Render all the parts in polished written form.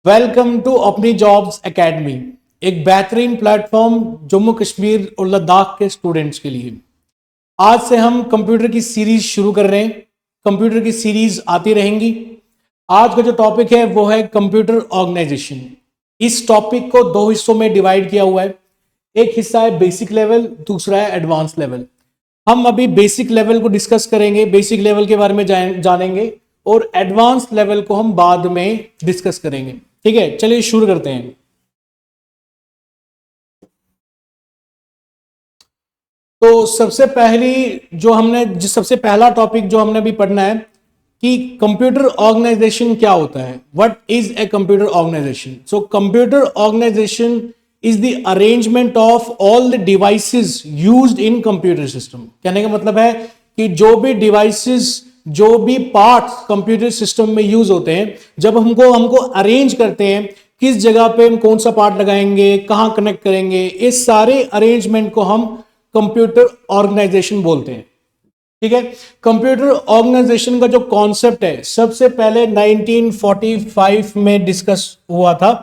Welcome to अपनी jobs academy, एक बेहतरीन प्लेटफॉर्म जम्मू कश्मीर और लद्दाख के स्टूडेंट्स के लिए। आज से हम कंप्यूटर की सीरीज शुरू कर रहे हैं। कंप्यूटर की सीरीज आती रहेंगी। आज का जो टॉपिक है वो है कंप्यूटर ऑर्गेनाइजेशन। इस टॉपिक को दो हिस्सों में डिवाइड किया हुआ है। एक हिस्सा है बेसिक लेवल, दूसरा है एडवांस लेवल। हम अभी बेसिक लेवल को डिस्कस करेंगे, बेसिक लेवल के बारे में जानेंगे और एडवांस लेवल को हम बाद में डिस्कस करेंगे। ठीक है, चलिए शुरू करते हैं। तो सबसे पहला टॉपिक जो हमने अभी पढ़ना है कि कंप्यूटर ऑर्गेनाइजेशन क्या होता है। What is a computer organization? So computer organization is the arrangement of all the devices used in computer system. कहने का मतलब है कि जो भी डिवाइसेस, जो भी पार्ट्स कंप्यूटर सिस्टम में यूज होते हैं, जब हमको अरेंज करते हैं, किस जगह पे हम कौन सा पार्ट लगाएंगे, कहां कनेक्ट करेंगे, इस सारे अरेंजमेंट को हम कंप्यूटर ऑर्गेनाइजेशन बोलते हैं। ठीक है, कंप्यूटर ऑर्गेनाइजेशन का जो कॉन्सेप्ट है सबसे पहले 1945 में डिस्कस हुआ था।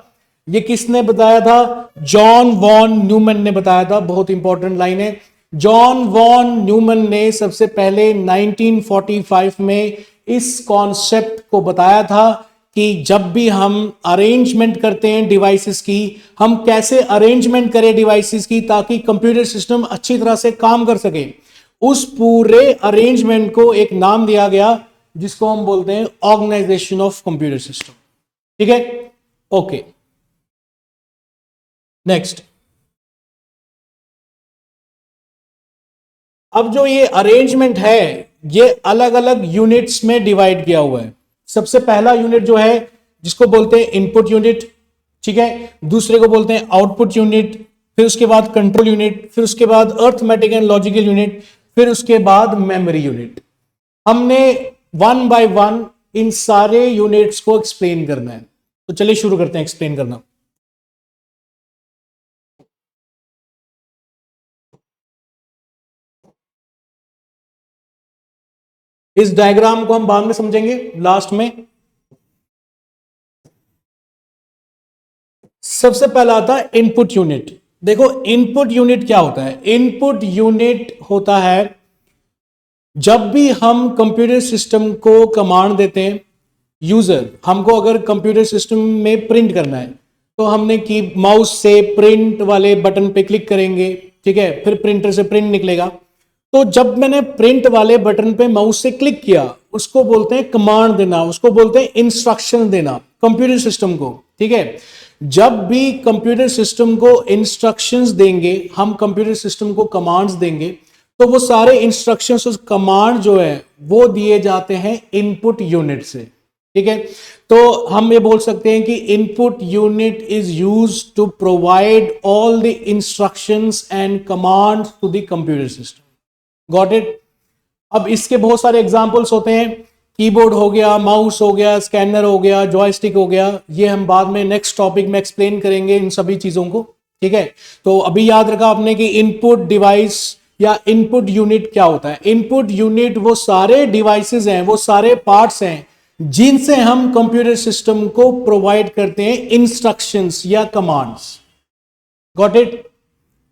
ये किसने बताया था? जॉन वॉन न्यूमैन ने बताया था। बहुत इंपॉर्टेंट लाइन है। जॉन वॉन न्यूमैन ने सबसे पहले 1945 में इस कॉन्सेप्ट को बताया था कि जब भी हम अरेंजमेंट करते हैं डिवाइसेस की, हम कैसे अरेंजमेंट करें डिवाइसेस की ताकि कंप्यूटर सिस्टम अच्छी तरह से काम कर सके। उस पूरे अरेंजमेंट को एक नाम दिया गया जिसको हम बोलते हैं ऑर्गेनाइजेशन ऑफ कंप्यूटर सिस्टम। ठीक है, ओके। नेक्स्ट, अब जो ये अरेंजमेंट है ये अलग अलग यूनिट्स में डिवाइड किया हुआ है। सबसे पहला यूनिट जो है जिसको बोलते हैं इनपुट यूनिट, ठीक है। दूसरे को बोलते हैं आउटपुट यूनिट, फिर उसके बाद कंट्रोल यूनिट, फिर उसके बाद अर्थमेटिक एंड लॉजिकल यूनिट, फिर उसके बाद मेमोरी यूनिट। हमने वन बाय वन इन सारे यूनिट्स को एक्सप्लेन करना है। तो चलिए शुरू करते हैं एक्सप्लेन करना। इस डायग्राम को हम बाद में समझेंगे लास्ट में। सबसे पहला आता है इनपुट यूनिट। देखो इनपुट यूनिट क्या होता है? इनपुट यूनिट होता है जब भी हम कंप्यूटर सिस्टम को कमांड देते हैं। यूजर हमको अगर कंप्यूटर सिस्टम में प्रिंट करना है तो हमने की माउस से प्रिंट वाले बटन पे क्लिक करेंगे, ठीक है, फिर प्रिंटर से प्रिंट निकलेगा। तो जब मैंने प्रिंट वाले बटन पे माउस से क्लिक किया उसको बोलते हैं कमांड देना, उसको बोलते हैं इंस्ट्रक्शन देना कंप्यूटर सिस्टम को। ठीक है, जब भी कंप्यूटर सिस्टम को इंस्ट्रक्शंस देंगे, हम कंप्यूटर सिस्टम को कमांड्स देंगे, तो वो सारे इंस्ट्रक्शंस और कमांड जो है वो दिए जाते हैं इनपुट यूनिट से। ठीक है, तो हम ये बोल सकते हैं कि input unit is used to provide all the instructions and commands to the computer system. Got it? अब इसके बहुत सारे एग्जांपल्स होते हैं। कीबोर्ड हो गया, माउस हो गया, स्कैनर हो गया, जॉयस्टिक हो गया। ये हम बाद में नेक्स्ट टॉपिक में एक्सप्लेन करेंगे इन सभी चीजों को। ठीक है, तो अभी याद रखा आपने कि इनपुट डिवाइस या इनपुट यूनिट क्या होता है। इनपुट यूनिट वो सारे डिवाइसेस हैं, वो सारे पार्ट्स हैं जिनसे हम कंप्यूटर सिस्टम को प्रोवाइड करते हैं इंस्ट्रक्शंस या कमांड्स। Got it?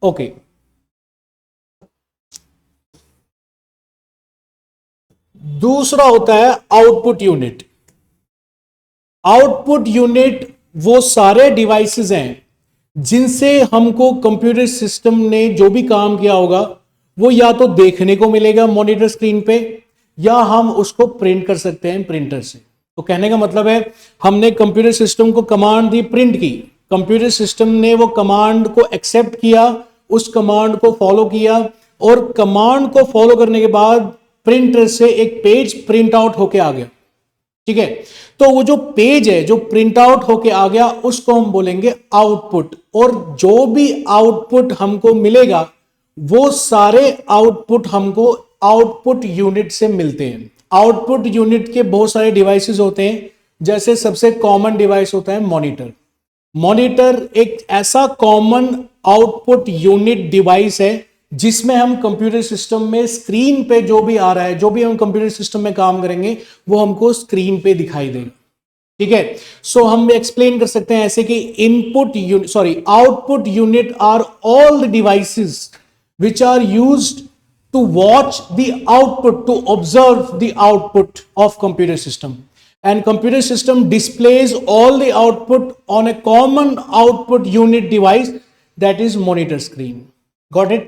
ओके। दूसरा होता है आउटपुट यूनिट। आउटपुट यूनिट वो सारे डिवाइसेस हैं जिनसे हमको कंप्यूटर सिस्टम ने जो भी काम किया होगा वो या तो देखने को मिलेगा मॉनिटर स्क्रीन पे, या हम उसको प्रिंट कर सकते हैं प्रिंटर से। तो कहने का मतलब है हमने कंप्यूटर सिस्टम को कमांड दी, प्रिंट की, कंप्यूटर सिस्टम ने वो कमांड को एक्सेप्ट किया, उस कमांड को फॉलो किया, और कमांड को फॉलो करने के बाद प्रिंटर से एक पेज प्रिंट आउट होके आ गया। ठीक है, तो वो जो पेज है जो प्रिंट आउट होके आ गया उसको हम बोलेंगे आउटपुट। और जो भी आउटपुट हमको मिलेगा वो सारे आउटपुट हमको आउटपुट यूनिट से मिलते हैं। आउटपुट यूनिट के बहुत सारे डिवाइसेस होते हैं, जैसे सबसे कॉमन डिवाइस होता है मॉनिटर। मॉनिटर एक ऐसा कॉमन आउटपुट यूनिट डिवाइस है जिसमें हम कंप्यूटर सिस्टम में स्क्रीन पे जो भी आ रहा है, जो भी हम कंप्यूटर सिस्टम में काम करेंगे वो हमको स्क्रीन पे दिखाई देगा। ठीक है। सो हम एक्सप्लेन कर सकते हैं ऐसे कि output unit are all the devices which are used to watch the output, to observe the output of computer system, and computer system displays all the output on a common output unit device, that is monitor screen. Got it?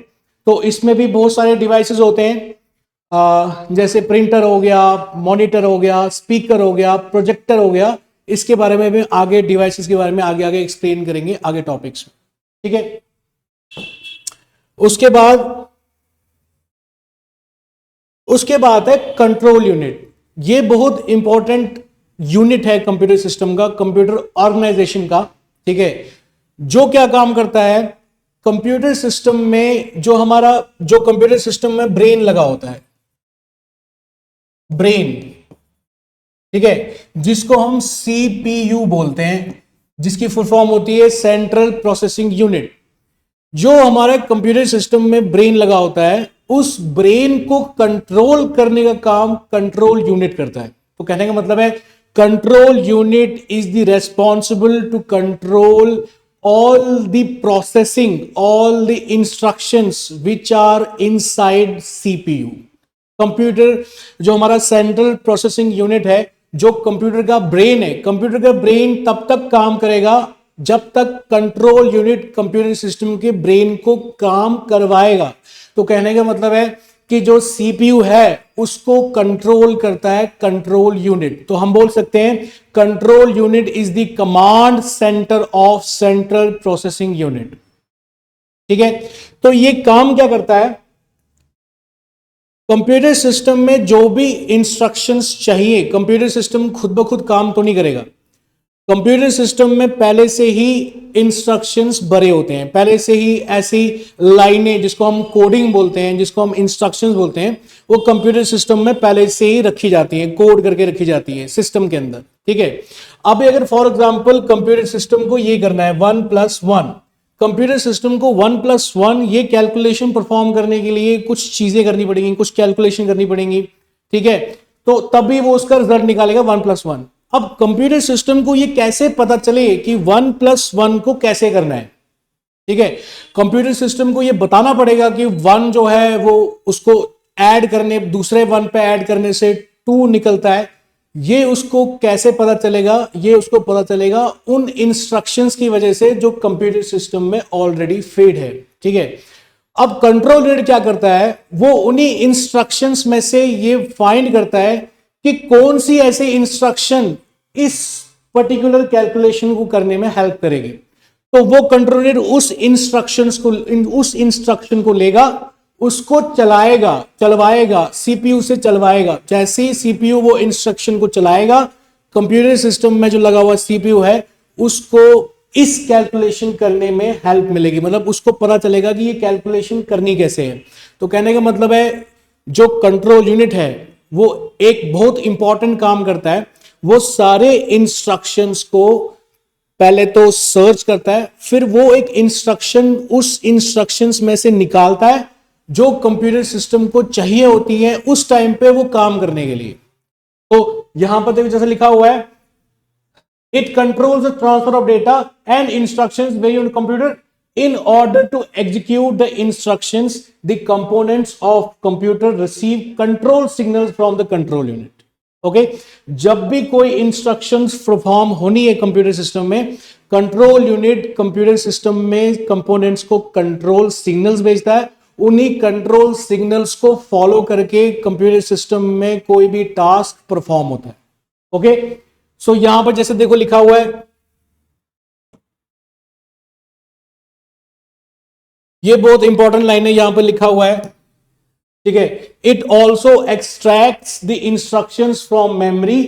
तो इसमें भी बहुत सारे devices होते हैं, जैसे printer हो गया, मॉनिटर हो गया, स्पीकर हो गया, प्रोजेक्टर हो गया। इसके बारे में भी आगे डिवाइसेस के बारे में आगे आगे एक्सप्लेन करेंगे आगे टॉपिक्स में, ठीक है। उसके बाद है कंट्रोल यूनिट। ये बहुत इंपॉर्टेंट यूनिट है कंप्यूटर सिस्टम का, कंप्यूटर ऑर्गेनाइजेशन का, ठीक है। जो क्या काम करता है कंप्यूटर सिस्टम में, जो कंप्यूटर सिस्टम में ब्रेन लगा होता है, ब्रेन, ठीक है, जिसको हम सीपीयू बोलते हैं, जिसकी फुल फॉर्म होती है सेंट्रल प्रोसेसिंग यूनिट। जो हमारे कंप्यूटर सिस्टम में ब्रेन लगा होता है, उस ब्रेन को कंट्रोल करने का काम कंट्रोल यूनिट करता है। तो कहने का मतलब है control unit is the responsible to control all the processing, all the instructions which are inside CPU. Computer जो हमारा सेंट्रल प्रोसेसिंग यूनिट है, जो कंप्यूटर का ब्रेन है, कंप्यूटर का ब्रेन तब तक काम करेगा जब तक कंट्रोल यूनिट कंप्यूटर सिस्टम के ब्रेन को काम करवाएगा। तो कहने का मतलब है कि जो सीपीयू है उसको कंट्रोल करता है कंट्रोल यूनिट। तो हम बोल सकते हैं control unit is the command centre of central processing unit, ठीक है। तो ये काम क्या करता है, कंप्यूटर सिस्टम में जो भी इंस्ट्रक्शंस चाहिए, कंप्यूटर सिस्टम खुद ब खुद काम तो नहीं करेगा। कंप्यूटर सिस्टम में पहले से ही इंस्ट्रक्शंस भरे होते हैं, पहले से ही ऐसी लाइनें, जिसको हम कोडिंग बोलते हैं, जिसको हम इंस्ट्रक्शंस बोलते हैं, वो कंप्यूटर सिस्टम में पहले से ही रखी जाती हैं, कोड करके रखी जाती है सिस्टम के अंदर, ठीक है। अब अगर फॉर एग्जांपल कंप्यूटर सिस्टम को ये करना है 1+1, कंप्यूटर सिस्टम को 1+1 ये कैलकुलेशन परफॉर्म करने के लिए कुछ चीजें करनी पड़ेंगी, कुछ कैलकुलेशन करनी पड़ेंगी, ठीक है। तो तभी वो उसका रिजल्ट निकालेगा 1+1। अब कंप्यूटर सिस्टम को ये कैसे पता चले कि 1+1 को कैसे करना है, ठीक है। कंप्यूटर सिस्टम को ये बताना पड़ेगा कि 1 जो है वो उसको ऐड करने, दूसरे 1 पे ऐड करने से 2 निकलता है। ये उसको कैसे पता चलेगा, ये उसको पता चलेगा उन इंस्ट्रक्शंस की वजह से जो कंप्यूटर सिस्टम में ऑलरेडी फीड है, ठीक है। अब कंट्रोल यूनिट क्या करता है, वो उन्हीं इंस्ट्रक्शंस में से ये फाइंड करता है कि कौन सी ऐसी इंस्ट्रक्शन इस पर्टिकुलर कैलकुलेशन को करने में हेल्प करेगी। तो वो कंट्रोल यूनिट उस इंस्ट्रक्शन को लेगा, उसको चलवाएगा, सीपीयू से चलवाएगा। जैसे ही सीपीयू वो इंस्ट्रक्शन को चलाएगा, कंप्यूटर सिस्टम में जो लगा हुआ सीपीयू है उसको इस कैलकुलेशन करने में हेल्प मिलेगी, मतलब उसको पता चलेगा कि ये कैलकुलेशन करनी कैसे है। तो कहने का मतलब है जो कंट्रोल यूनिट है वो एक बहुत इंपॉर्टेंट काम करता है, वो सारे इंस्ट्रक्शंस को पहले तो सर्च करता है, फिर वो एक इंस्ट्रक्शन उस इंस्ट्रक्शंस में से निकालता है जो कंप्यूटर सिस्टम को चाहिए होती है उस टाइम पे वो काम करने के लिए। तो यहां पर देखो जैसे लिखा हुआ है, it controls the transfer of data and instructions very on computer in order to execute the instructions, the components of computer receive control signals from the control unit. Okay? जब भी कोई इंस्ट्रक्शंस परफॉर्म होनी है computer system में, control unit computer system में components को control signals भेजता है। उन्हीं कंट्रोल सिग्नल्स को फॉलो करके कंप्यूटर सिस्टम में कोई भी टास्क परफॉर्म होता है। ओके, सो यहां पर जैसे देखो लिखा हुआ है, ये बहुत इंपॉर्टेंट लाइन है, यहां पर लिखा हुआ है, ठीक है। It also extracts the instructions from memory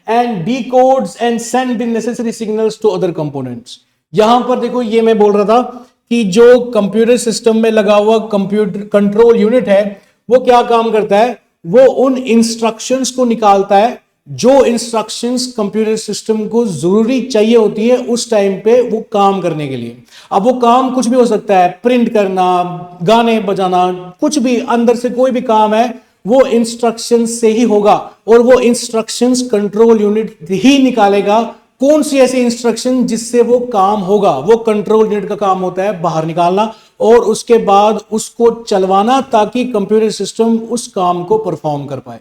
and decodes and send the necessary signals to other components. यहां पर देखो ये मैं बोल रहा था कि जो कंप्यूटर सिस्टम में लगा हुआ कंप्यूटर कंट्रोल यूनिट है वो क्या काम करता है, वो उन इंस्ट्रक्शंस को निकालता है जो इंस्ट्रक्शंस कंप्यूटर सिस्टम को जरूरी चाहिए होती है उस टाइम पे वो काम करने के लिए। अब वो काम कुछ भी हो सकता है, प्रिंट करना, गाने बजाना, कुछ भी अंदर से कोई भी काम है वो इंस्ट्रक्शंस से ही होगा और वो इंस्ट्रक्शंस कंट्रोल यूनिट ही निकालेगा कौन सी ऐसी इंस्ट्रक्शन जिससे वो काम होगा, वो कंट्रोल यूनिट का काम होता है बाहर निकालना और उसके बाद उसको चलवाना ताकि कंप्यूटर सिस्टम उस काम को परफॉर्म कर पाए।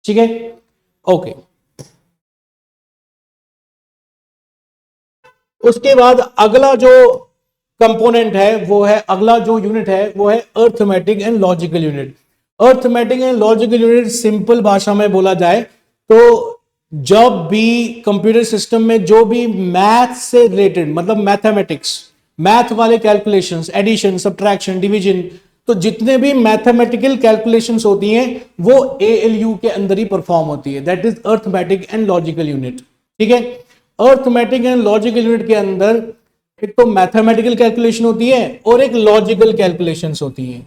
ठीक है, ओके। उसके बाद अगला जो कंपोनेंट है वो है, अगला जो यूनिट है वो है arithmetic and logical unit. Arithmetic and logical unit simple भाषा में बोला जाए तो जब भी कंप्यूटर सिस्टम में जो भी मैथ से रिलेटेड, मतलब मैथमेटिक्स, मैथ वाले कैलकुलेशंस, एडिशन, सब्ट्रैक्शन, डिवीजन, तो जितने भी मैथमेटिकल कैलकुलेशंस होती हैं वो एएलयू के अंदर ही परफॉर्म होती है, that is arithmetic and logical unit. ठीक है, अर्थमेटिक एंड लॉजिकल यूनिट के अंदर एक तो मैथमेटिकल कैलकुलेशन होती है और एक लॉजिकल कैलकुलेशंस होती हैं।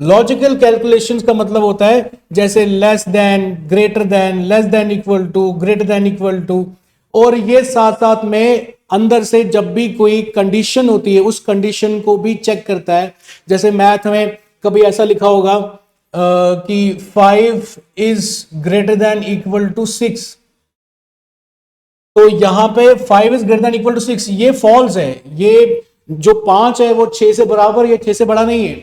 लॉजिकल कैलकुलेशंस का मतलब होता है जैसे less than, greater than, less than equal to, greater than equal to, और ये साथ साथ में अंदर से जब भी कोई कंडीशन होती है उस कंडीशन को भी चेक करता है। जैसे मैथ में कभी ऐसा लिखा होगा कि 5 is greater than equal to 6, तो यहां पे 5 is greater than equal to 6 ये फॉल्स है, ये जो 5 है वो 6 से बराबर या 6 से बड़ा नहीं है।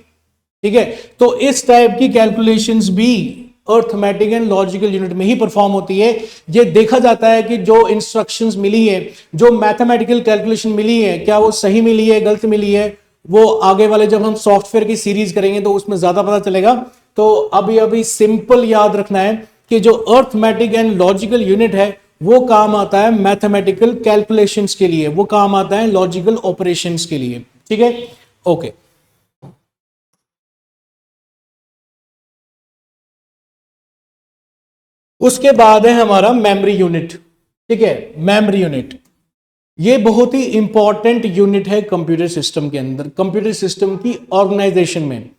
ठीक है, तो इस टाइप की कैलकुलेशंस भी अर्थमेटिक एंड लॉजिकल यूनिट में ही परफॉर्म होती है। ये देखा जाता है कि जो इंस्ट्रक्शंस मिली है, जो मैथमेटिकल कैलकुलेशन मिली है, क्या वो सही मिली है, गलत मिली है, वो आगे वाले जब हम सॉफ्टवेयर की सीरीज करेंगे तो उसमें ज्यादा पता चलेगा। तो अभी सिंपल याद रखना है कि जो अर्थमेटिक एंड लॉजिकल यूनिट है वो काम आता है मैथमेटिकल कैलकुलेशंस के लिए, वो काम आता है लॉजिकल ऑपरेशंस के लिए। ठीक है, ओके। उसके बाद है हमारा मेमोरी यूनिट। ठीक है, मेमोरी यूनिट ये बहुत ही इंपॉर्टेंट यूनिट है कंप्यूटर सिस्टम के अंदर, कंप्यूटर सिस्टम की ऑर्गेनाइजेशन में।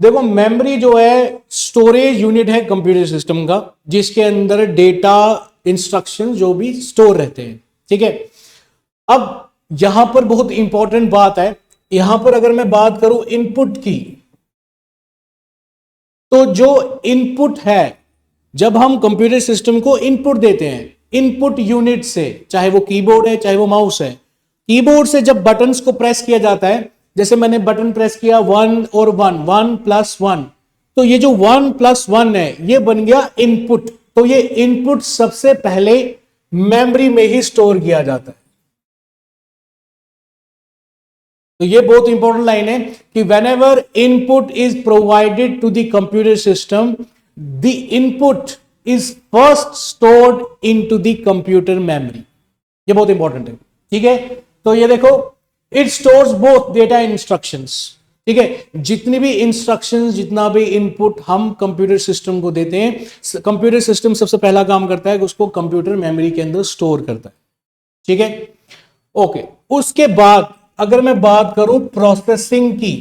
देखो मेमोरी जो है स्टोरेज यूनिट है कंप्यूटर सिस्टम का, जिसके अंदर डेटा, इंस्ट्रक्शन जो भी स्टोर रहते हैं। ठीक है, अब यहां पर बहुत इंपॉर्टेंट बात है, यहां पर अगर मैं बात करूं इनपुट की, तो जो इनपुट है, जब हम कंप्यूटर सिस्टम को इनपुट देते हैं इनपुट यूनिट से, चाहे वो कीबोर्ड है चाहे वो माउस है, कीबोर्ड से जब बटन्स को प्रेस किया जाता है, जैसे मैंने बटन प्रेस किया 1 और 1, 1 प्लस 1, तो ये जो 1 प्लस 1 है ये बन गया इनपुट। तो ये इनपुट सबसे पहले मेमोरी में ही स्टोर किया जाता है। तो ये बहुत इंपॉर्टेंट लाइन है कि whenever input is provided to the computer system, the input is first stored into the computer memory. ये बहुत इंपॉर्टेंट है। ठीक है, तो ये देखो it stores both data and instructions. ठीक है, जितनी भी इंस्ट्रक्शंस, जितना भी इनपुट हम कंप्यूटर सिस्टम को देते हैं, कंप्यूटर सिस्टम सबसे पहला काम करता है कि उसको कंप्यूटर मेमोरी के अंदर स्टोर करता है। ठीक है, ओके। उसके बाद अगर मैं बात करूं प्रोसेसिंग की,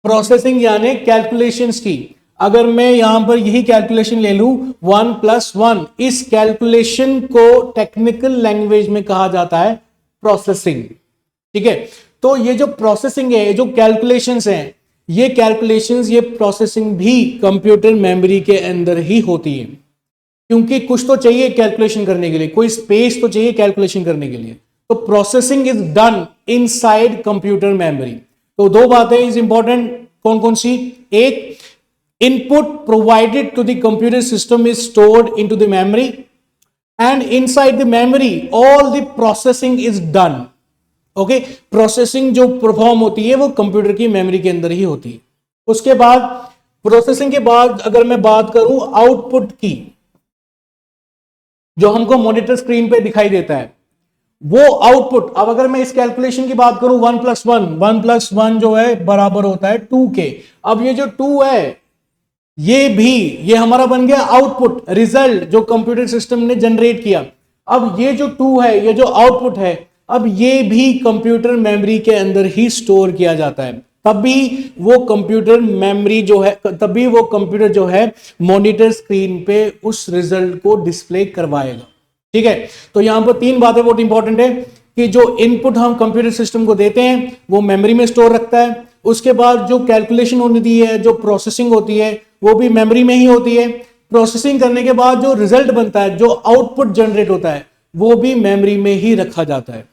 प्रोसेसिंग यानी कैलकुलेशंस की, अगर मैं यहां पर यही कैलकुलेशन ले लूं 1 प्लस 1, इस कैलकुलेशन को टेक्निकल लैंग्वेज में कहा जाता है प्रोसेसिंग। ठीक है, तो ये जो प्रोसेसिंग है, जो कैलकुलेशंस हैं, ये कैलकुलेशंस, ये प्रोसेसिंग भी कंप्यूटर मेमोरी के अंदर ही होती है, क्योंकि कुछ तो चाहिए कैलकुलेशन करने के लिए, कोई स्पेस तो चाहिए कैलकुलेशन करने के लिए। तो processing is done inside computer memory. तो दो बातें इज इंपॉर्टेंट, कौन कौन सी? एक, input provided to the computer system is stored into the memory, and inside the memory all the processing is done. Okay, processing जो परफॉर्म होती है वो कंप्यूटर की मेमोरी के अंदर ही होती है। उसके बाद प्रोसेसिंग के बाद अगर मैं बात करूं आउटपुट की, जो हमको मॉनिटर स्क्रीन पे दिखाई देता है, वो आउटपुट, अब अगर मैं इस कैलकुलेशन की बात करूं 1 प्लस 1, 1 प्लस 1 जो है बराबर होता है 2 के। अब ये जो 2 है ये हमारा बन गया आउटपुट, रिजल्ट जो कंप्यूटर सिस्टम ने जनरेट किया। अब ये जो 2 है, ये जो आउटपुट है, अब ये भी कंप्यूटर मेमोरी के अंदर ही स्टोर किया जाता है। तभी वो कंप्यूटर मेमोरी जो है, तभी वो कंप्यूटर जो है मॉनिटर स्क्रीन पे उस रिजल्ट को डिस्प्ले करवाएगा। ठीक है, तो यहां पर 3 बातें बहुत इंपॉर्टेंट है कि जो इनपुट हम कंप्यूटर सिस्टम को देते हैं वो मेमोरी में स्टोर रखता है। उसके बाद जो कैलकुलेशन होती है, जो प्रोसेसिंग होती है, वो भी मेमोरी में ही होती है। प्रोसेसिंग करने के बाद जो रिजल्ट बनता है, जो आउटपुट जनरेट होता है, वो भी मेमोरी में ही रखा जाता है।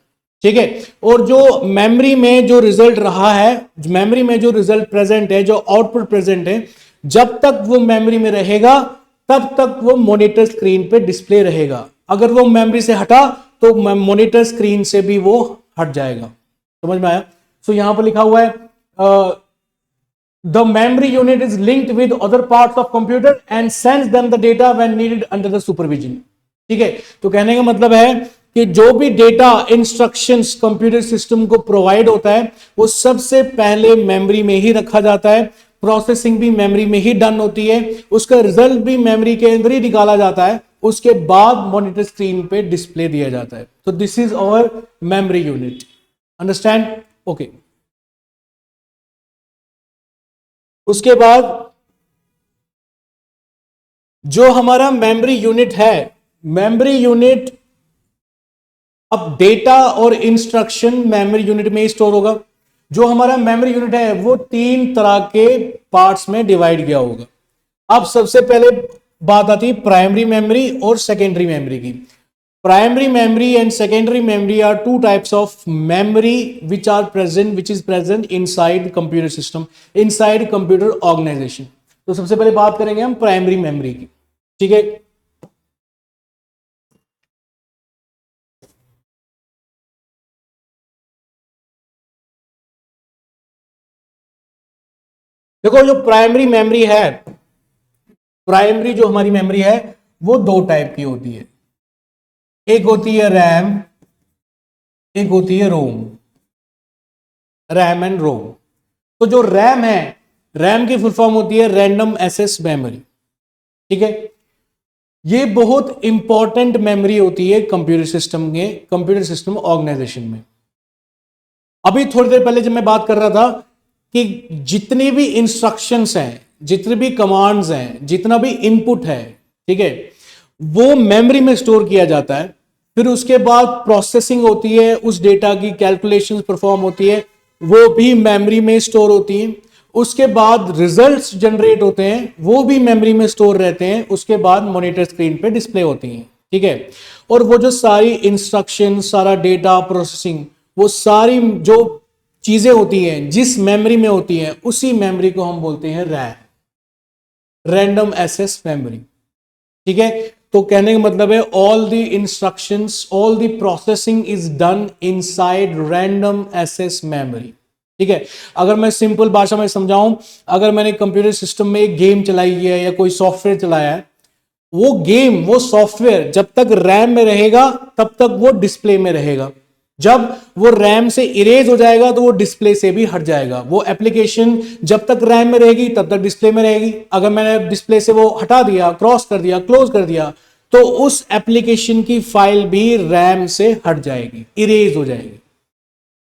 ठीक है, और जो मेमोरी में जो रिजल्ट रहा है, मेमोरी में जो रिजल्ट प्रेजेंट है, जो आउटपुट प्रेजेंट है, जब तक वो मेमोरी में रहेगा तब तक वो मॉनिटर स्क्रीन पे डिस्प्ले रहेगा। अगर वो मेमोरी से हटा तो मॉनिटर स्क्रीन से भी वो हट जाएगा। समझ में आया? सो यहां पर लिखा हुआ है the memory unit is linked with other parts of computer and sends them the data when needed under the supervision. ठीक है, तो कहने का मतलब है कि जो भी डेटा इंस्ट्रक्शंस कंप्यूटर सिस्टम को प्रोवाइड होता है वो सबसे पहले मेमोरी में ही रखा जाता है, प्रोसेसिंग भी मेमोरी में ही डन होती है, उसका रिजल्ट भी मेमोरी के अंदर ही निकाला जाता है, उसके बाद मॉनिटर स्क्रीन पे डिस्प्ले दिया जाता है। तो this is our memory unit. Understand? Okay. उसके बाद जो हमारा मेमोरी यूनिट है, मेमोरी यूनिट, अब डेटा और इंस्ट्रक्शन मेमोरी यूनिट में ही स्टोर होगा। जो हमारा मेमोरी यूनिट है वो 3 तरह के पार्ट्स में डिवाइड किया होगा। अब सबसे पहले बात आती है प्राइमरी मेमोरी और सेकेंडरी मेमोरी की। Primary memory and secondary memory are 2 types of memory which is present inside computer system, inside computer organization. तो सबसे पहले बात करेंगे हम प्राइमरी मेमोरी की। ठीक है, देखो जो प्राइमरी मेमोरी है, प्राइमरी जो हमारी मेमोरी है वो 2 टाइप की होती है। एक होती है रैम, एक होती है रोम। रैम एंड रोम। तो जो रैम है, रैम की फुल फॉर्म होती है रैंडम एक्सेस मेमोरी। ठीक है, ये बहुत इंपॉर्टेंट मेमोरी होती है कंप्यूटर सिस्टम के, कंप्यूटर सिस्टम ऑर्गेनाइजेशन में। अभी थोड़ी देर पहले जब मैं बात कर रहा था कि जितनी भी इंस्ट्रक्शंस हैं, जितने भी कमांड्स हैं, जितना भी इनपुट है, ठीक है, वो मेमोरी में स्टोर किया जाता है। फिर उसके बाद प्रोसेसिंग होती है, उस डेटा की कैलकुलेशंस परफॉर्म होती है, वो भी मेमोरी में स्टोर होती है। उसके बाद रिजल्ट्स जनरेट होते हैं, वो भी मेमोरी में स्टोर रहते हैं। उसके बाद मॉनिटर स्क्रीन पे डिस्प्ले होती हैं। ठीक है, और वो जो सारी इंस्ट्रक्शन, सारा डेटा प्रोसेसिंग, वो सारी जो चीजें होती हैं जिस मेमोरी में होती हैं, उसी मेमोरी को हम बोलते हैं रैम, रैंडम एक्सेस मेमोरी। ठीक है, तो कहने का मतलब है all the instructions, all the processing is done inside random access memory. ठीक है, अगर मैं सिंपल भाषा में समझाऊं, अगर मैंने कंप्यूटर सिस्टम में एक गेम चलाई है या कोई सॉफ्टवेयर चलाया है, वो गेम, वो सॉफ्टवेयर जब तक रैम में रहेगा तब तक वो डिस्प्ले में रहेगा। जब वो रैम से इरेज हो जाएगा तो वो डिस्प्ले से भी हट जाएगा। वो एप्लीकेशन जब तक रैम में रहेगी तब तक डिस्प्ले में रहेगी। अगर मैंने डिस्प्ले से वो हटा दिया, क्रॉस कर दिया, क्लोज कर दिया, तो उस एप्लीकेशन की फाइल भी रैम से हट जाएगी, इरेज हो जाएगी।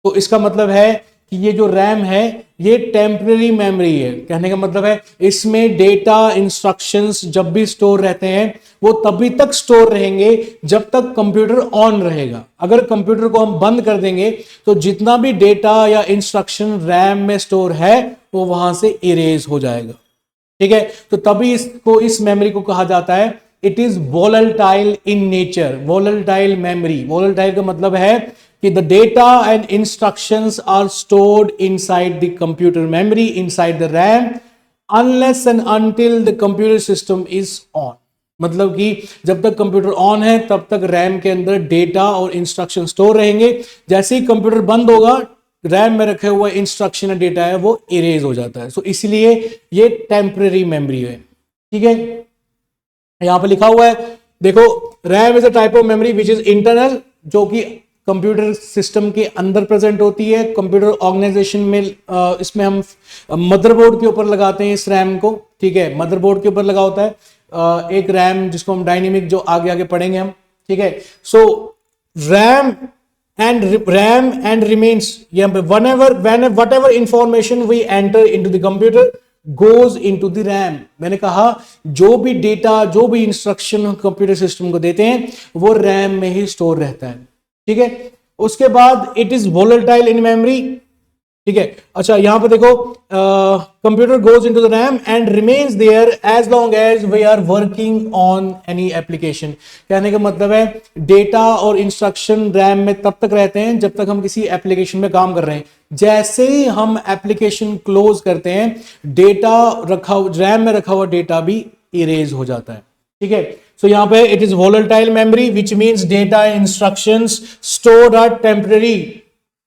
तो इसका मतलब है कि ये जो रैम है ये टेम्पररी मेमोरी है। कहने का मतलब है इसमें डेटा, इंस्ट्रक्शंस जब भी स्टोर रहते हैं वो तभी तक स्टोर रहेंगे जब तक कंप्यूटर ऑन रहेगा। अगर कंप्यूटर को हम बंद कर देंगे तो जितना भी डेटा या इंस्ट्रक्शन रैम में स्टोर है वो वहां से इरेज हो जाएगा। ठीक है, तो तभी इसको, इस मेमोरी को कहा जाता है it is volatile in nature. Volatile memory, volatile का मतलब है कि the data and instructions are stored inside the computer memory, inside the RAM, unless and until the computer system is on। मतलब कि जब तक कंप्यूटर ऑन है तब तक रैम के अंदर डेटा और इंस्ट्रक्शन स्टोर रहेंगे। जैसे ही कंप्यूटर बंद होगा, रैम में रखे हुए इंस्ट्रक्शन या डेटा है वो इरेज हो जाता है। सो इसलिए ये टेम्पररी मेमोरी है। ठीक है, यहां पर लिखा हुआ है, देखो, RAM is a type of memory which is internal, जो कि कंप्यूटर सिस्टम के अंदर प्रेजेंट होती है। कंप्यूटर ऑर्गेनाइजेशन में इसमें हम मदरबोर्ड के ऊपर लगाते हैं इस रैम को। ठीक है, मदरबोर्ड के ऊपर लगा होता है एक रैम, जिसको हम डायनेमिक, जो आगे आगे पढ़ेंगे हम। ठीक है, so RAM and remains, whatever information we enter into the computer goes into the RAM. मैंने कहा जो भी डेटा, जो भी इंस्ट्रक्शन कंप्यूटर सिस्टम को देते हैं वो रैम में ही स्टोर रहता है। ठीक है, उसके बाद it is volatile in memory. ठीक है। अच्छा यहां पर देखो, computer goes into the RAM and remains there as long as we are working on any application. कहने का मतलब है डेटा और इंस्ट्रक्शन रैम में तब तक रहते हैं जब तक हम किसी एप्लीकेशन में काम कर रहे हैं। जैसे ही हम एप्लीकेशन क्लोज करते हैं, डेटा रखा रैम में रखा हुआ डेटा भी इरेज हो जाता है। ठीक है। सो यहां पे it is volatile memory which means data instructions stored are temporary.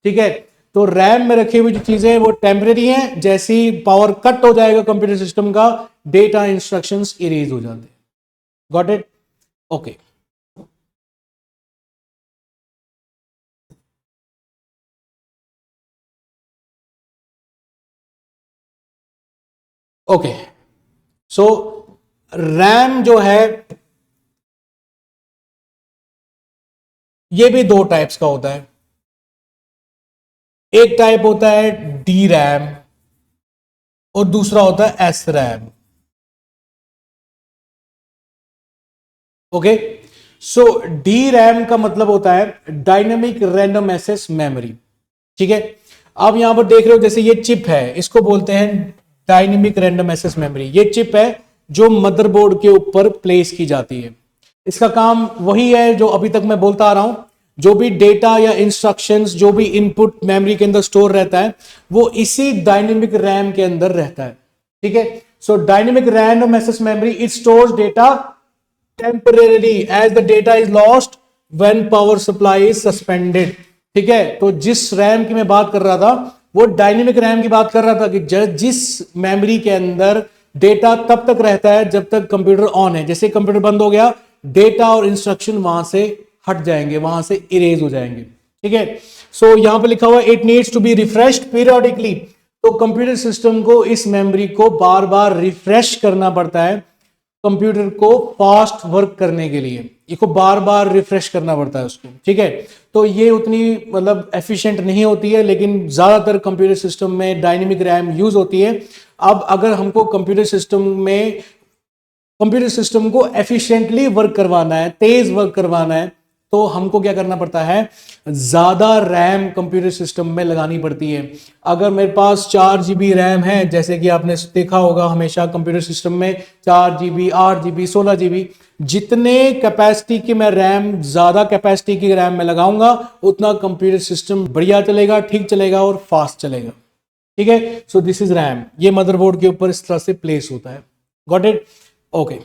ठीक है। तो रैम में रखी हुई जो चीजें हैं वो टेम्परेरी हैं, जैसे ही पावर कट हो जाएगा कंप्यूटर सिस्टम का, डेटा इंस्ट्रक्शंस इरेज हो जाते हैं। Got it? Okay. Okay, so RAM जो है ये भी दो टाइप्स का होता है। एक टाइप होता है डी रैम और दूसरा होता है एस रैम। ओके, सो डी रैम का मतलब होता है डायनेमिक रैंडम एक्सेस मेमोरी। ठीक है। आप यहां पर देख रहे हो जैसे ये चिप है, इसको बोलते हैं डायनेमिक रैंडम एक्सेस मेमोरी। ये चिप है जो मदरबोर्ड के ऊपर प्लेस की जाती है। इसका काम वही है जो अभी तक मैं बोलता आ रहा हूं, जो भी डेटा या इंस्ट्रक्शंस जो भी इनपुट मेमोरी के अंदर स्टोर रहता है वो इसी डायनेमिक रैम के अंदर रहता है। ठीक है। So dynamic random access memory it stores data temporary as the data is lost when power supply is suspended. ठीक है। तो जिस रैम की मैं बात कर रहा था वो डायनेमिक रैम की बात कर रहा था कि जिस मेमोरी के अंदर डेटा तब तक रहता है जब तक कंप्यूटर ऑन है। जैसे कंप्यूटर बंद हो गया, डेटा और इंस्ट्रक्शन वहां से हट जाएंगे, वहां से इरेज हो जाएंगे। ठीक है। सो यहां पे लिखा हुआ it needs to be refreshed periodically. तो कंप्यूटर सिस्टम को इस मेमोरी को बार बार रिफ्रेश करना पड़ता है कंप्यूटर को फास्ट वर्क करने के लिए। इसको बार बार रिफ्रेश करना पड़ता है उसको। ठीक है। तो ये उतनी मतलब एफिशिएंट नहीं होती है, लेकिन ज्यादातर कंप्यूटर सिस्टम में डायनेमिक रैम यूज होती है। अब अगर हमको कंप्यूटर सिस्टम को एफिशिएंटली वर्क करवाना है, तेज वर्क करवाना है, तो हमको क्या करना पड़ता है, ज्यादा रैम कंप्यूटर सिस्टम में लगानी पड़ती है। अगर मेरे पास 4 GB रैम है, जैसे कि आपने देखा होगा हमेशा कंप्यूटर सिस्टम में 4 GB, 8 GB, 16 GB, जितने कैपेसिटी की मैं रैम, ज्यादा कैपेसिटी की रैम में लगाऊंगा उतना कंप्यूटर सिस्टम बढ़िया चलेगा, ठीक चलेगा और फास्ट चलेगा। ठीक है। So this is RAM. ये मदरबोर्ड के ऊपर इस तरह से प्लेस होता है। Got it? ओके।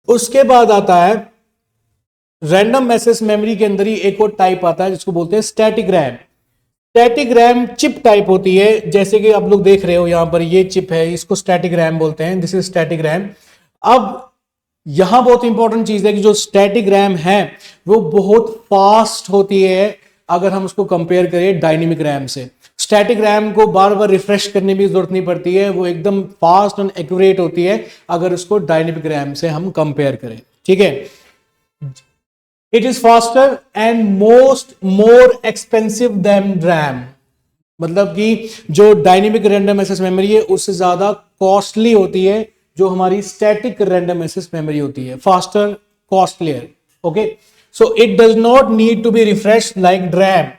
उसके बाद आता है रैंडम एक्सेस मेमोरी के अंदर ही एक और टाइप आता है जिसको बोलते हैं static RAM. Static RAM chip type होती है, जैसे कि आप लोग देख रहे हो यहां पर ये चिप है, इसको स्टैटिक रैम बोलते हैं। This is static RAM. अब यहां बहुत इंपॉर्टेंट चीज है कि जो स्टैटिक रैम है वो बहुत फास्ट होती है अगर हम उसको कंपेयर करें डायनेमिक रैम से। स्टैटिक रैम को बार बार रिफ्रेश करने की जरूरत नहीं पड़ती है, वो एकदम फास्ट एंड एक्यूरेट होती है अगर उसको डायनेमिक रैम से हम कंपेयर करें। ठीक है। It is faster and more expensive than RAM. मतलब कि जो डायनेमिक रैंडम एक्सेस मेमोरी है उससे ज्यादा कॉस्टली होती है जो हमारी स्टैटिक रैंडम एक्सेस मेमोरी होती है, faster, costlier. Okay. So it does not need to be refresh like RAM.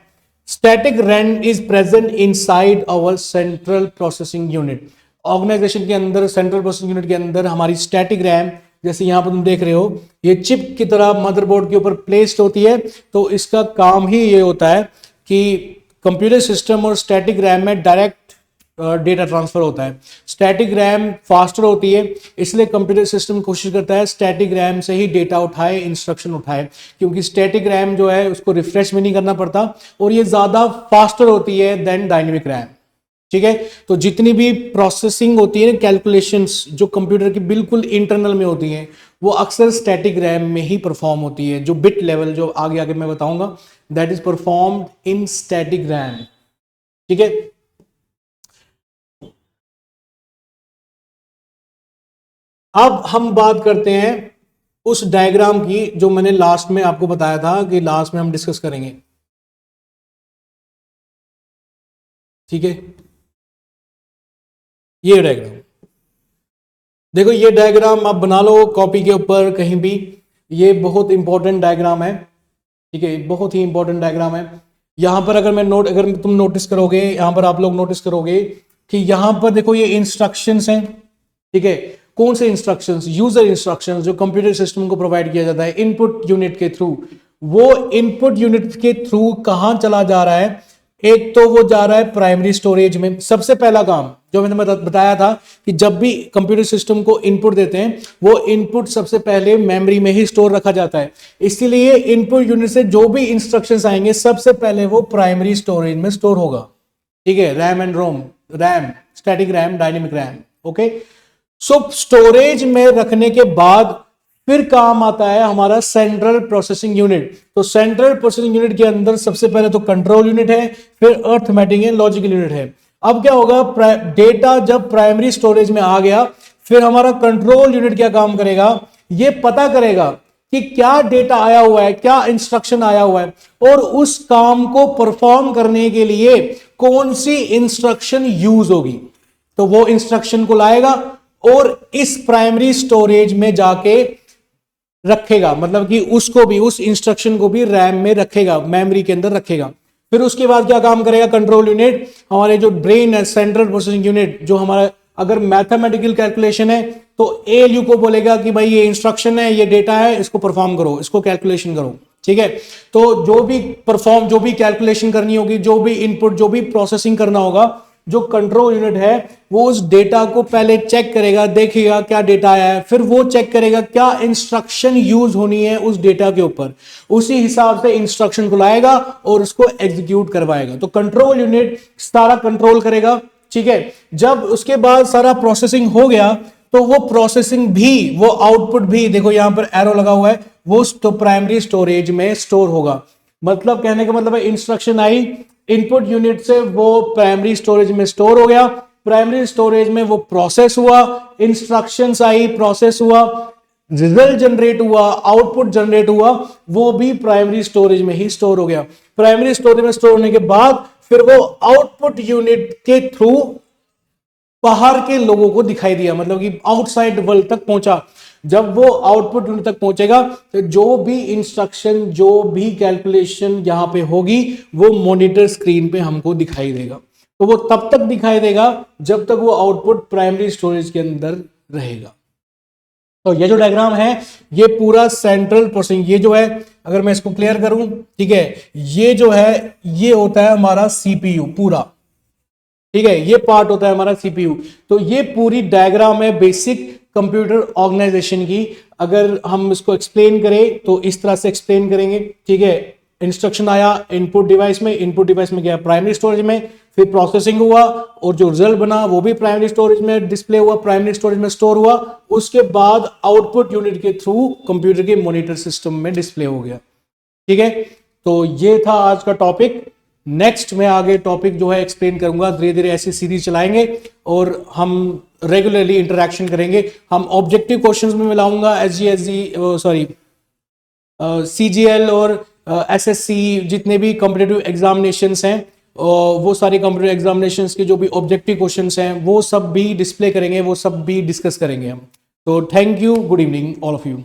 Static RAM is present inside our central processing unit. Organization के अंदर, सेंट्रल प्रोसेसिंग यूनिट के अंदर हमारी स्टैटिक रैम, जैसे यहां पर तुम देख रहे हो ये चिप की तरह मदरबोर्ड के ऊपर प्लेस्ड होती है। तो इसका काम ही ये होता है कि कंप्यूटर सिस्टम और स्टैटिक रैम में डायरेक्ट डेटा ट्रांसफर होता है। स्टैटिक रैम फास्टर होती है, इसलिए कंप्यूटर सिस्टम कोशिश करता है स्टैटिक रैम से ही डेटा उठाए, इंस्ट्रक्शन उठाए, क्योंकि स्टैटिक रैम जो है उसको रिफ्रेश भी नहीं करना पड़ता और ये ज्यादा फास्टर होती है देन डायनेमिक रैम। ठीक है। तो जितनी भी प्रोसेसिंग होती है, कैलकुलेशंस जो कंप्यूटर की बिल्कुल इंटरनल में होती हैं, वो अक्सर स्टैटिक रैम में ही परफॉर्म होती है। जो बिट लेवल जो आगे आगे मैं बताऊंगा, that is performed in static RAM. ठीक है। अब हम बात करते हैं उस डायग्राम की जो मैंने लास्ट में आपको बताया था कि लास्ट में हम डिस्कस करेंगे। ठीक है। ये डायग्राम देखो, ये डायग्राम आप बना लो कॉपी के ऊपर कहीं भी, ये बहुत इंपॉर्टेंट डायग्राम है। ठीक है, बहुत ही इंपॉर्टेंट डायग्राम है। यहां पर अगर तुम नोटिस करोगे, यहां पर आप लोग नोटिस करोगे कि यहां पर देखो ये इंस्ट्रक्शंस हैं, ठीक है। कौन से इंस्ट्रक्शंस? यूजर इंस्ट्रक्शंस जो कंप्यूटर सिस्टम को प्रोवाइड किया जाता है इनपुट यूनिट के थ्रू। वो इनपुट यूनिट के थ्रू कहां चला जा रहा है? एक तो वो जा रहा है प्राइमरी स्टोरेज में। सबसे पहला काम जो मैंने बताया था कि जब भी कंप्यूटर सिस्टम को इनपुट देते हैं, वो इनपुट सबसे पहले मेमोरी में ही स्टोर रखा जाता है। इसीलिए इनपुट यूनिट से जो भी इंस्ट्रक्शंस आएंगे सबसे पहले वो प्राइमरी स्टोरेज में स्टोर होगा, ठीक है। RAM and ROM, RAM, static RAM, dynamic RAM, okay. So storage में रखने के बाद फिर काम आता है हमारा सेंट्रल प्रोसेसिंग यूनिट। तो सेंट्रल प्रोसेसिंग यूनिट के अंदर सबसे पहले तो कंट्रोल यूनिट है, फिर अरिथमेटिक एंड लॉजिकल यूनिट है। अब क्या होगा, डेटा जब प्राइमरी स्टोरेज में आ गया, फिर हमारा कंट्रोल यूनिट क्या काम करेगा? ये पता करेगा कि क्या डेटा आया हुआ है, क्या इंस्ट्रक्शन आया हुआ है, और उस काम को परफॉर्म करने के लिए कौन सी इंस्ट्रक्शन यूज होगी। तो वो इंस्ट्रक्शन को लाएगा और इस प्राइमरी स्टोरेज में जाके रखेगा, मतलब कि उसको भी, उस इंस्ट्रक्शन को भी रैम में रखेगा, मेमोरी के अंदर रखेगा। फिर उसके बाद क्या काम करेगा कंट्रोल यूनिट? हमारे जो ब्रेन है, सेंट्रल प्रोसेसिंग यूनिट, जो हमारा अगर मैथमेटिकल कैलकुलेशन है तो एएलयू को बोलेगा कि भाई ये इंस्ट्रक्शन है, ये डेटा है, इसको परफॉर्म करो, इसको कैलकुलेशन करो, ठीक है। तो जो भी कैलकुलेशन करनी होगी, जो भी इनपुट, जो भी प्रोसेसिंग करना होगा, जो कंट्रोल यूनिट है वो उस डेटा को पहले चेक करेगा, देखेगा क्या डेटा आया है, फिर वो चेक करेगा क्या इंस्ट्रक्शन यूज होनी है उस डेटा के ऊपर, उसी हिसाब से इंस्ट्रक्शन को लाएगा और उसको एग्जीक्यूट करवाएगा। तो कंट्रोल यूनिट सारा कंट्रोल करेगा, ठीक है। जब उसके बाद सारा प्रोसेसिंग हो गया तो वो प्रोसेसिंग भी, वो आउटपुट भी, देखो यहां पर एरो लगा हुआ है, वो तो प्राइमरी स्टोरेज में स्टोर होगा। मतलब कहने का मतलब है इंस्ट्रक्शन आई इनपुट यूनिट से, वो प्राइमरी स्टोरेज में स्टोर हो गया, प्राइमरी स्टोरेज में वो प्रोसेस हुआ, इंस्ट्रक्शंस आई, प्रोसेस हुआ, रिजल्ट जनरेट हुआ, आउटपुट जनरेट हुआ, वो भी प्राइमरी स्टोरेज में ही स्टोर हो गया। प्राइमरी स्टोरेज में स्टोर होने के बाद फिर वो आउटपुट यूनिट के थ्रू बाहर के लोगों को दिखाई दिया, मतलब कि आउटसाइड वर्ल्ड तक पहुंचा। जब वो आउटपुट यूनिट तक पहुंचेगा तो जो भी इंस्ट्रक्शन, जो भी कैलकुलेशन यहां पे होगी, वो मॉनिटर स्क्रीन पे हमको दिखाई देगा। तो वो तब तक दिखाई देगा जब तक वो आउटपुट प्राइमरी स्टोरेज के अंदर रहेगा। तो ये जो डायग्राम है ये पूरा सेंट्रल प्रोसेसिंग, ये जो है अगर मैं इसको क्लियर करूं, ठीक है, ये जो है ये होता है हमारा सीपीयू पूरा, ठीक है, ये पार्ट होता है हमारा सीपीयू। तो ये पूरी डायग्राम है बेसिक कंप्यूटर ऑर्गेनाइजेशन की। अगर हम इसको एक्सप्लेन करें तो इस तरह से एक्सप्लेन करेंगे, ठीक है। इंस्ट्रक्शन आया इनपुट डिवाइस में, इनपुट डिवाइस में गया प्राइमरी स्टोरेज में, फिर प्रोसेसिंग हुआ और जो रिजल्ट बना वो भी प्राइमरी स्टोरेज में डिस्प्ले हुआ, प्राइमरी स्टोरेज में स्टोर हुआ, उसके बाद आउटपुट यूनिट के थ्रू कंप्यूटर के मॉनिटर सिस्टम में डिस्प्ले हो गया, ठीक है। तो ये था आज का टॉपिक। नेक्स्ट में आगे टॉपिक जो है एक्सप्लेन करूंगा, धीरे धीरे ऐसी सीरीज चलाएंगे और हम रेगुलरली इंटरेक्शन करेंगे। हम ऑब्जेक्टिव क्वेश्चंस में मिलाऊंगा, सीजीएल और एसएससी, जितने भी कॉम्पिटिटिव एग्जामिनेशंस हैं, वो सारी कॉम्पिटिटिव एग्जामिनेशंस के जो भी ऑब्जेक्टिव क्वेश्चंस हैं वो सब भी डिस्प्ले करेंगे, वो सब भी डिस्कस करेंगे हम। तो thank you, good evening all of you.